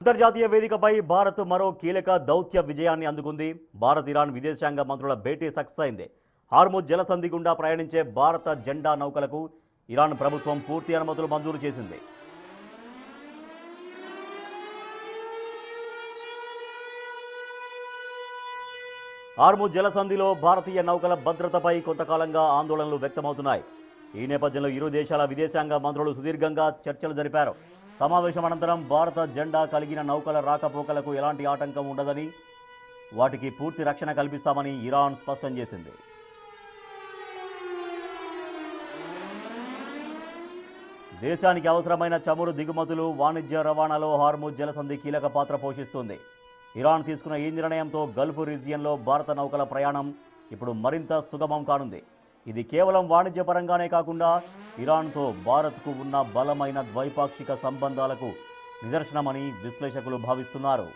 అంతర్జాతీయ వేదికపై భారత్ మరో కీలక దౌత్య విజయాన్ని అందుకుంది. భారత్ ఇరాన్ విదేశాంగ మంత్రుల భేటీ సక్సెస్ అయింది. హార్ముజ్ జలసంధి గుండా ప్రయాణించే భారత జెండా నౌకలకు ఇరాన్ ప్రభుత్వం పూర్తి అనుమతులు మంజూరు చేసింది. హార్ముజ్ జలసంధిలో భారతీయ నౌకల భద్రతపై కొంతకాలంగా ఆందోళనలు వ్యక్తమవుతున్నాయి. ఈ నేపథ్యంలో ఇరు దేశాల విదేశాంగ మంత్రులు సుదీర్ఘంగా చర్చలు జరిపారు. సమావేశం అనంతరం భారత జెండా కలిగిన నౌకల రాకపోకలకు ఎలాంటి ఆటంకం ఉండదని, వాటికి పూర్తి రక్షణ కల్పిస్తామని ఇరాన్ స్పష్టం చేసింది. దేశానికి అవసరమైన చమురు దిగుమతులు, వాణిజ్య రవాణాలో హార్ముజ్ జలసంధి కీలక పాత్ర పోషిస్తుంది. ఇరాన్ తీసుకున్న ఈ నిర్ణయంతో గల్ఫ్ రీజియన్లో భారత నౌకల ప్రయాణం ఇప్పుడు మరింత సుగమం కానుంది. ఇది కేవలం వాణిజ్యపరంగానే కాకుండా ఇరాన్తో భారత్కు ఉన్న బలమైన ద్వైపాక్షిక సంబంధాలకు నిదర్శనమని విశ్లేషకులు భావిస్తున్నారు.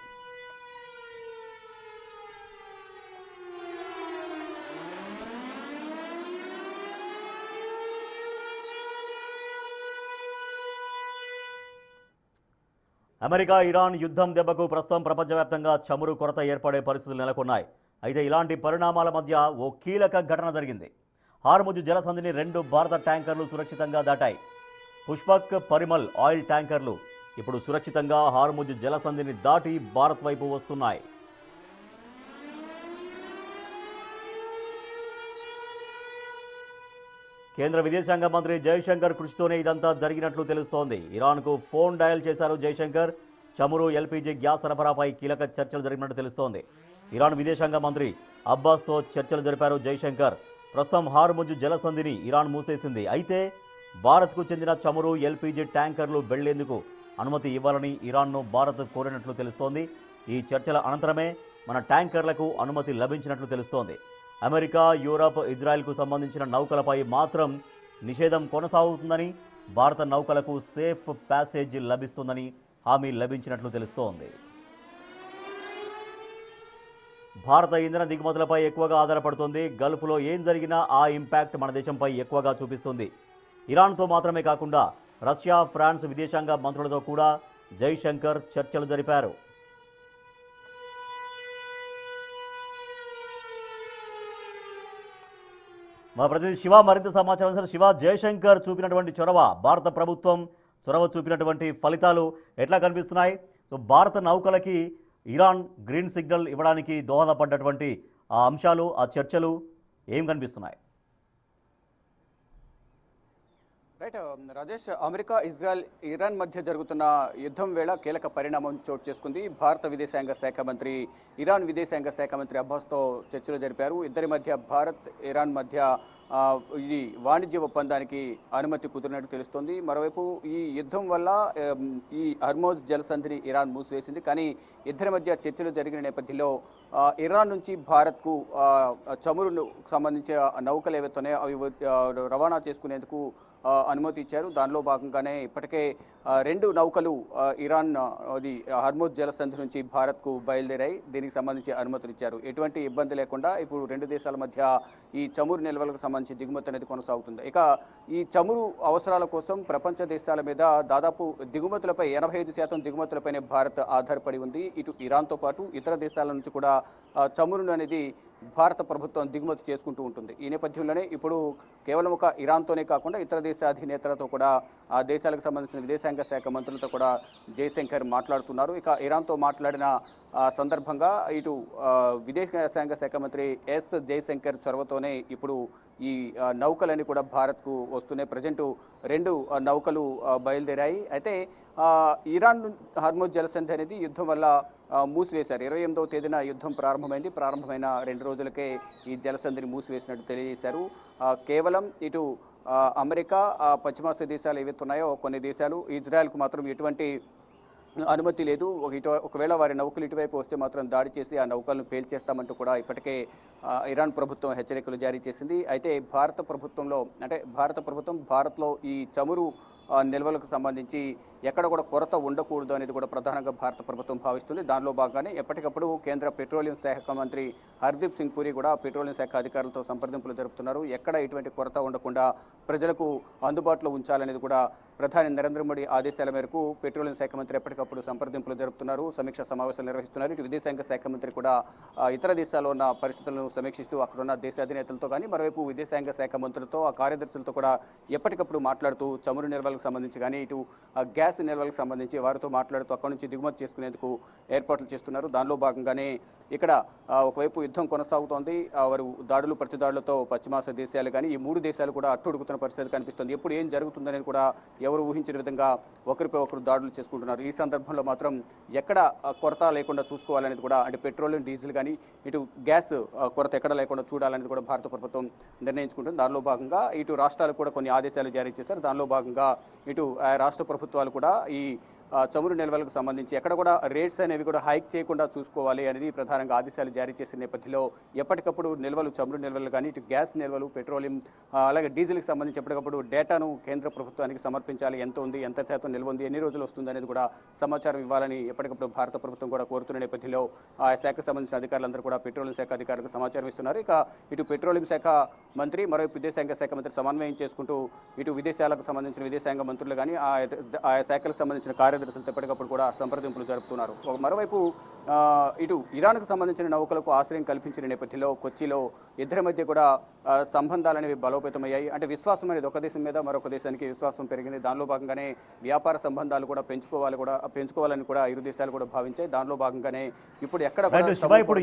అమెరికా ఇరాన్ యుద్ధం దెబ్బకు ప్రస్తుతం ప్రపంచవ్యాప్తంగా చమురు కొరత ఏర్పడే పరిస్థితులు నెలకొన్నాయి. అయితే ఇలాంటి పరిణామాల మధ్య ఓ కీలక ఘటన జరిగింది. హార్ముజ్ జలసంధిని 2 భారత ట్యాంకర్లు సురక్షితంగా దాటాయి. పుష్పక్, పరిమల్ ఆయిల్ ట్యాంకర్లు ఇప్పుడు సురక్షితంగా హార్ముజ్ జలసంధిని దాటి భారత్ వైపు వస్తున్నాయి. కేంద్ర విదేశాంగ మంత్రి జైశంకర్ కృషితోనే ఇదంతా జరిగినట్లు తెలుస్తోంది. ఇరాన్కు ఫోన్ డయల్ చేశారు జైశంకర్. చమురు, ఎల్పీజీ గ్యాస్ సరఫరాపై కీలక చర్చలు జరిగినట్టు తెలుస్తోంది. ఇరాన్ విదేశాంగ మంత్రి అబ్బాస్తో చర్చలు జరిపారు జైశంకర్. ప్రస్తుతం హార్ముజ్ జలసంధిని ఇరాన్ మూసేసింది. అయితే భారత్కు చెందిన చమురు, ఎల్పీజీ ట్యాంకర్లు వెళ్లేందుకు అనుమతి ఇవ్వాలని ఇరాన్ను భారత్ కోరినట్లు తెలుస్తోంది. ఈ చర్చల అనంతరమే మన ట్యాంకర్లకు అనుమతి లభించినట్లు తెలుస్తోంది. అమెరికా, యూరప్, ఇజ్రాయెల్కు సంబంధించిన నౌకలపై మాత్రం నిషేధం కొనసాగుతుందని, భారత నౌకలకు సేఫ్ ప్యాసేజ్ లభిస్తుందని హామీ లభించినట్లు తెలుస్తోంది. భారత ఇంధన దిగుమతులపై ఎక్కువగా ఆధారపడుతుంది. గల్ఫ్లో ఏం జరిగినా ఆ ఇంపాక్ట్ మన దేశంపై ఎక్కువగా చూపిస్తుంది. ఇరాన్తో మాత్రమే కాకుండా రష్యా, ఫ్రాన్స్ విదేశాంగ మంత్రులతో కూడా జైశంకర్ చర్చలు జరిపారు. మా ప్రతినిధి శివ మరింత సమాచారం. సార్ శివ, జైశంకర్ చూపినటువంటి చొరవ, భారత ప్రభుత్వం చొరవ చూపినటువంటి ఫలితాలు ఎట్లా కనిపిస్తున్నాయి? సో భారత నౌకలకి ఇరాన్ గ్రీన్ సిగ్నల్ ఇవ్వడానికి దోహదపడ్డటువంటి ఆ అంశాలు, ఆ చర్చలు ఏం కనిపిస్తున్నాయి? Right Rajesh, America, Israel, Iran మధ్య జరుగుతున్న యుద్ధం వేళ కీలక పరిణామం చోటు చేసుకుంది. భారత విదేశాంగ శాఖ మంత్రి ఇరాన్ విదేశాంగ శాఖ మంత్రి అబ్బాస్తో చర్చలు జరిపారు. ఇద్దరి మధ్య భారత్, ఇరాన్ మధ్య ఇది వాణిజ్య ఒప్పందానికి అనుమతి కుదిరినట్టు తెలుస్తోంది. మరోవైపు ఈ యుద్ధం వల్ల ఈ హార్ముజ్ జలసంధిని ఇరాన్ మూసివేసింది. కానీ ఇద్దరి మధ్య చర్చలు జరిగిన నేపథ్యంలో ఇరాన్ నుంచి భారత్కు చమురుకు సంబంధించిన నౌకలు ఏవైతే ఉన్నాయో అవి రవాణా చేసుకునేందుకు అనుమతి ఇచ్చారు. దానిలో భాగంగానే ఇప్పటికే 2 నౌకలు ఇరాన్ అది హార్ముజ్ జలసంధి నుంచి భారత్కు బయలుదేరాయి. దీనికి సంబంధించి అనుమతులు ఇచ్చారు. ఎటువంటి ఇబ్బంది లేకుండా ఇప్పుడు 2 దేశాల మధ్య ఈ చమురు నిల్వలకు సంబంధించి దిగుమతి అనేది కొనసాగుతుంది. ఇక ఈ చమురు అవసరాల కోసం ప్రపంచ దేశాల మీద దాదాపు దిగుమతులపై 85% దిగుమతులపైనే భారత్ ఆధారపడి ఉంది. ఇటు ఇరాన్తో పాటు ఇతర దేశాల నుంచి కూడా చమురును అనేది భారత ప్రభుత్వం దిగుమతి చేసుకుంటూ ఉంటుంది. ఈ నేపథ్యంలోనే ఇప్పుడు కేవలం ఒక ఇరాన్తోనే కాకుండా ఇతర దేశ అధినేతలతో కూడా ఆ దేశాలకు సంబంధించిన విదేశాంగ శాఖ మంత్రులతో కూడా జైశంకర్ మాట్లాడుతున్నారు. ఇక ఇరాన్తో మాట్లాడిన సందర్భంగా ఇటు విదేశాంగ శాఖ మంత్రి ఎస్ జైశంకర్ చొరవతోనే ఇప్పుడు ఈ నౌకలన్నీ కూడా భారత్కు వస్తున్నాయి. ప్రజెంట్ 2 నౌకలు బయలుదేరాయి. అయితే ఇరాన్ హార్ముజ్ జలసంధి అనేది యుద్ధం వల్ల మూసివేశారు. 28వ తేదీన యుద్ధం ప్రారంభమైంది. ప్రారంభమైన 2 రోజులకే ఈ జలసంధిని మూసివేసినట్టు తెలియజేశారు. కేవలం ఇటు అమెరికా, పశ్చిమాసియా దేశాలు ఏవైతే ఉన్నాయో కొన్ని దేశాలు, ఇజ్రాయెల్కు మాత్రం ఎటువంటి అనుమతి లేదు. ఒకవేళ వారి నౌకలు ఇటువైపు వస్తే మాత్రం దాడి చేసి ఆ నౌకలను పేల్చేస్తామంటూ కూడా ఇప్పటికే ఇరాన్ ప్రభుత్వం హెచ్చరికలు జారీ చేసింది. అయితే భారత ప్రభుత్వం భారత్లో ఈ చమురు నిల్వలకు సంబంధించి ఎక్కడ కూడా కొరత ఉండకూడదు అనేది కూడా ప్రధానంగా భారత ప్రభుత్వం భావిస్తుంది. దానిలో భాగంగానే ఎప్పటికప్పుడు కేంద్ర పెట్రోలియం శాఖ మంత్రి హర్దీప్ సింగ్ పూరి కూడా పెట్రోలియం శాఖ అధికారులతో సంప్రదింపులు జరుపుతున్నారు. ఎక్కడ ఎటువంటి కొరత ఉండకుండా ప్రజలకు అందుబాటులో ఉంచాలనేది కూడా ప్రధాని నరేంద్ర మోడీ ఆదేశాల మేరకు పెట్రోలియం శాఖ మంత్రి ఎప్పటికప్పుడు సంప్రదింపులు జరుపుతున్నారు, సమీక్ష సమావేశాలు నిర్వహిస్తున్నారు. ఇటు విదేశాంగ శాఖ మంత్రి కూడా ఇతర దేశాల్లో ఉన్న పరిస్థితులను సమీక్షిస్తూ అక్కడున్న దేశాధినేతలతో కానీ మరోవైపు విదేశాంగ శాఖ మంత్రులతో ఆ కార్యదర్శులతో కూడా ఎప్పటికప్పుడు మాట్లాడుతూ చమురు నిల్వలకు సంబంధించి కానీ ఇటు గ్యాస్ నిల్వలకు సంబంధించి వారితో మాట్లాడుతూ అక్కడి నుంచి దిగుమతి చేసుకునేందుకు ఏర్పాట్లు చేస్తున్నారు. దానిలో భాగంగానే ఇక్కడ ఒకవైపు యుద్ధం కొనసాగుతోంది. వారు దాడులు ప్రతిదాడులతో పశ్చిమాసియా దేశాలు కానీ ఈ 3 దేశాలు కూడా అట్టుడుగుతున్న పరిస్థితి కనిపిస్తుంది. ఎప్పుడు ఏం జరుగుతుందనేది కూడా ఎవరు ఊహించిన విధంగా ఒకరిపై ఒకరు దాడులు చేసుకుంటున్నారు. ఈ సందర్భంలో మాత్రం ఎక్కడ కొరత లేకుండా చూసుకోవాలనేది కూడా అంటే పెట్రోలియం డీజిల్ కానీ ఇటు గ్యాస్ కొరత ఎక్కడ లేకుండా చూడాలనేది కూడా భారత ప్రభుత్వం నిర్ణయించుకుంటుంది. దానిలో భాగంగా ఇటు రాష్ట్రాలు కూడా కొన్ని ఆదేశాలు జారీ చేశారు. దానిలో భాగంగా ఇటు రాష్ట్ర ప్రభుత్వాలు కూడా ఈ చమురు నిల్వలకు సంబంధించి ఎక్కడ కూడా రేట్స్ అనేవి కూడా హైక్ చేయకుండా చూసుకోవాలి అనేది ప్రధానంగా ఆదేశాలు జారీ చేసిన నేపథ్యంలో ఎప్పటికప్పుడు నిల్వలు చమురు నిల్వలు కానీ ఇటు గ్యాస్ నిల్వలు పెట్రోలియం అలాగే డీజిల్కి సంబంధించి ఎప్పటికప్పుడు డేటాను కేంద్ర ప్రభుత్వానికి సమర్పించాలి. ఎంత ఉంది, ఎంత శాతం నిల్వ ఉంది, ఎన్ని రోజులు వస్తుంది అనేది కూడా సమాచారం ఇవ్వాలని ఎప్పటికప్పుడు భారత ప్రభుత్వం కూడా కోరుతున్న నేపథ్యంలో ఆ శాఖకు సంబంధించిన అధికారులందరూ కూడా పెట్రోలియం శాఖ అధికారులకు సమాచారం ఇస్తున్నారు. ఇక ఇటు పెట్రోలియం శాఖ మంత్రి మరోవైపు విదేశాంగ శాఖ మంత్రి సమన్వయం చేసుకుంటూ ఇటు విదేశాలకు సంబంధించిన విదేశాంగ మంత్రులు కానీ ఆ శాఖలకు సంబంధించిన కార్యదర్శులతో ఎప్పటికప్పుడు కూడా సంప్రదింపులు జరుపుతున్నారు. మరోవైపు ఇటు ఇరాన్కు సంబంధించిన నౌకలకు ఆశ్రయం కల్పించిన నేపథ్యంలో కొచ్చిలో ఇద్దరి మధ్య కూడా సంబంధాలు అనేవి బలోపేతమయ్యాయి. అంటే విశ్వాసం అనేది ఒక దేశం మీద మరొక దేశానికి విశ్వాసం పెరిగింది. దానిలో భాగంగానే వ్యాపార సంబంధాలు కూడా పెంచుకోవాలని కూడా ఇరు దేశాలు కూడా భావించాయి. దానిలో భాగంగానే ఇప్పుడు ఎక్కడ ఇప్పుడు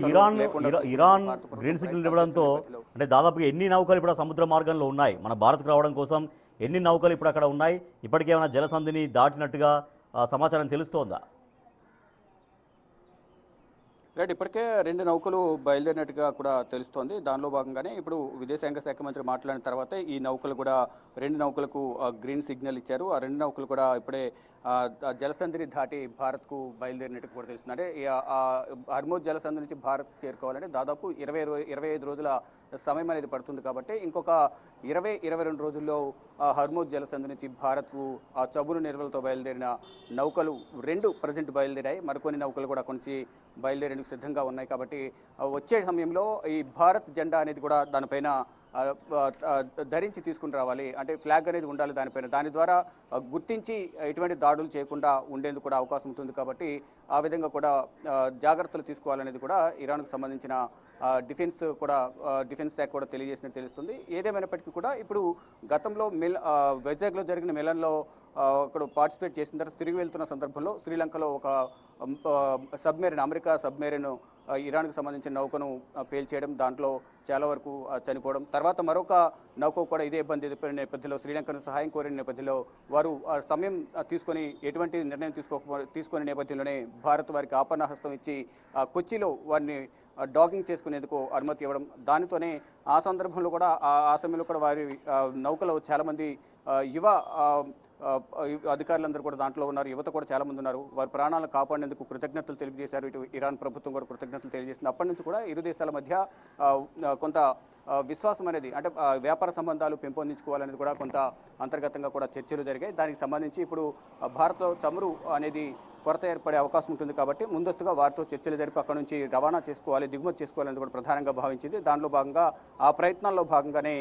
ఇరాన్ గ్రీన్ సిగ్నల్ ఇవ్వడంతో అంటే దాదాపుగా ఎన్ని నౌకలు ఇప్పుడు సముద్ర మార్గంలో ఉన్నాయి, మన భారత్కు రావడం కోసం ఎన్ని నౌకలు ఇప్పుడు అక్కడ ఉన్నాయి, ఇప్పటికేమైనా జలసంధిని దాటినట్టుగా సమాచారం తెలుస్తోందా? రైట్, ఇప్పటికే 2 నౌకలు బయలుదేరినట్టుగా కూడా తెలుస్తోంది. దానిలో భాగంగానే ఇప్పుడు విదేశాంగ శాఖ మంత్రి మాట్లాడిన తర్వాత ఈ నౌకలు కూడా 2 నౌకలకు గ్రీన్ సిగ్నల్ ఇచ్చారు. ఆ 2 నౌకలు కూడా ఇప్పుడే జలసంధిని దాటి భారత్కు బయలుదేరినట్టు కూడా తెలుస్తుంది. అంటే హర్మోజ్ జలసంధి నుంచి భారత్ చేరుకోవాలంటే దాదాపు 25 రోజుల సమయం అనేది పడుతుంది. కాబట్టి ఇంకొక 20-22 రోజుల్లో హర్మోజ్ జలసంధి నుంచి భారత్కు ఆ చమురు నిల్వలతో బయలుదేరిన నౌకలు 2 ప్రజెంట్ బయలుదేరాయి. మరికొన్ని నౌకలు కూడా కొంచెం బయలుదేరేందుకు సిద్ధంగా ఉన్నాయి. కాబట్టి వచ్చే సమయంలో ఈ భారత్ జెండా అనేది కూడా దానిపైన ధరించి తీసుకుని రావాలి. అంటే ఫ్లాగ్ అనేది ఉండాలి దానిపైన. దాని ద్వారా గుర్తించి ఎటువంటి దాడులు చేయకుండా ఉండేందుకు కూడా అవకాశం ఉంటుంది. కాబట్టి ఆ విధంగా కూడా జాగ్రత్తలు తీసుకోవాలనేది కూడా ఇరాన్కు సంబంధించిన డిఫెన్స్ శాఖ కూడా తెలియజేసినట్టు తెలుస్తుంది. ఏదేమైనప్పటికీ కూడా ఇప్పుడు గతంలో వైజాగ్లో జరిగిన మిలన్లో అక్కడ పార్టిసిపేట్ చేసిన తర్వాత తిరిగి వెళ్తున్న సందర్భంలో శ్రీలంకలో ఒక సబ్మెరీన్, అమెరికా సబ్మెరీన్ ఇరాన్కు సంబంధించిన నౌకను పేల్చేయడం, దాంట్లో చాలా వరకు చనిపోవడం, తర్వాత మరొక నౌక కూడా ఇదే ఇబ్బంది ఎదుర్కొనే నేపథ్యంలో శ్రీలంకను సహాయం కోరిన నేపథ్యంలో వారు సమయం తీసుకొని ఎటువంటి నిర్ణయం తీసుకునే నేపథ్యంలోనే భారత్ వారికి ఆపన్న హస్తం ఇచ్చి కొచ్చిలో వారిని డాకింగ్ చేసుకునేందుకు అనుమతి ఇవ్వడం, దానితోనే ఆ సందర్భంలో కూడా ఆ సమయంలో కూడా వారి నౌకలో చాలామంది యువ అధికారులందరూ కూడా దాంట్లో ఉన్నారు. యువత కూడా చాలా మంది ఉన్నారు. వారి ప్రాణాలను కాపాడేందుకు కృతజ్ఞతలు తెలియజేశారు. ఇటు ఇరాన్ ప్రభుత్వం కూడా కృతజ్ఞతలు తెలియజేసింది. అప్పటి నుంచి కూడా ఇరు దేశాల మధ్య కొంత విశ్వాసం అనేది అంటే వ్యాపార సంబంధాలు పెంపొందించుకోవాలనేది కూడా కొంత అంతర్గతంగా కూడా చర్చలు జరిగాయి. దానికి సంబంధించి ఇప్పుడు భారత్లో చమురు అనేది కొరత ఏర్పడే అవకాశం ఉంటుంది. కాబట్టి ముందస్తుగా వారితో చర్చలు జరిపి అక్కడ నుంచి రవాణా చేసుకోవాలి, దిగుమతి చేసుకోవాలని కూడా ప్రధానంగా భావించింది. దానిలో భాగంగా ఆ ప్రయత్నాల్లో భాగంగానే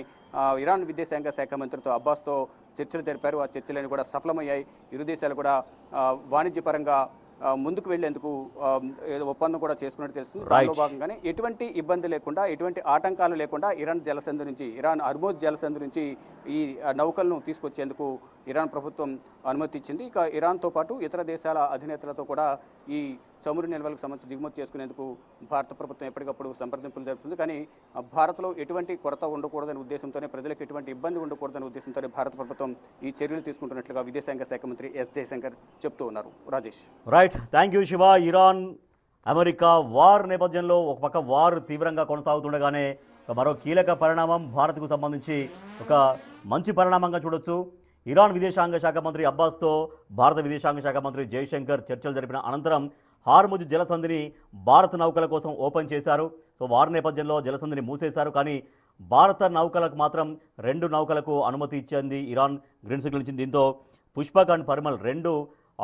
ఇరాన్ విదేశాంగ శాఖ మంత్రితో అబ్బాస్తో చర్చలు జరిపారు. ఆ చర్చలన్నీ కూడా సఫలమయ్యాయి. ఇరు దేశాలు కూడా వాణిజ్యపరంగా ముందుకు వెళ్లేందుకు ఒప్పందం కూడా చేసుకున్నట్టు తెలుస్తుంది. దానిలో భాగంగానే ఎటువంటి ఇబ్బంది లేకుండా, ఎటువంటి ఆటంకాలు లేకుండా ఇరాన్ హర్మోజ్ జలసంధి నుంచి ఈ నౌకలను తీసుకొచ్చేందుకు ఇరాన్ ప్రభుత్వం అనుమతి ఇచ్చింది. ఇక ఇరాన్తో పాటు ఇతర దేశాల అధినేతలతో కూడా ఈ చమురు నిల్వలకు సంబంధించి దిగుమతి చేసుకునేందుకు భారత ప్రభుత్వం ఎప్పటికప్పుడు సంప్రదింపులు జరుపుతుంది. కానీ భారత్లో ఎటువంటి కొరత ఉండకూడదనే ఉద్దేశంతోనే, ప్రజలకు ఎటువంటి ఇబ్బంది ఉండకూడదనే ఉద్దేశంతోనే భారత ప్రభుత్వం ఈ చర్యలు తీసుకుంటున్నట్లుగా విదేశాంగ శాఖ మంత్రి ఎస్ జయశంకర్ చెప్తూ ఉన్నారు. Rajesh. Right, thank you Shiva. Iran America war నేపథ్యంలో ఒక పక్క వార్ తీవ్రంగా కొనసాగుతుండగానే మరో కీలక పరిణామం భారత్కు సంబంధించి ఒక మంచి పరిణామంగా చూడొచ్చు. ఇరాన్ విదేశాంగ శాఖ మంత్రి అబ్బాస్తో భారత విదేశాంగ శాఖ మంత్రి జయశంకర్ చర్చలు జరిపిన అనంతరం హార్ముజ్ జలసంధిని భారత నౌకల కోసం ఓపెన్ చేశారు. సో వారి నేపథ్యంలో జలసంధిని మూసేశారు. కానీ భారత నౌకలకు మాత్రం 2 నౌకలకు అనుమతి ఇచ్చింది ఇరాన్, గ్రీన్ సిగ్నల్ ఇచ్చింది. దీంతో పుష్పక్ అండ్ పరిమల్ 2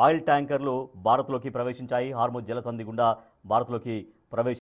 ఆయిల్ ట్యాంకర్లు భారత్లోకి ప్రవేశించాయి. హార్ముజ్ జలసంధి గుండా భారత్లోకి ప్రవేశ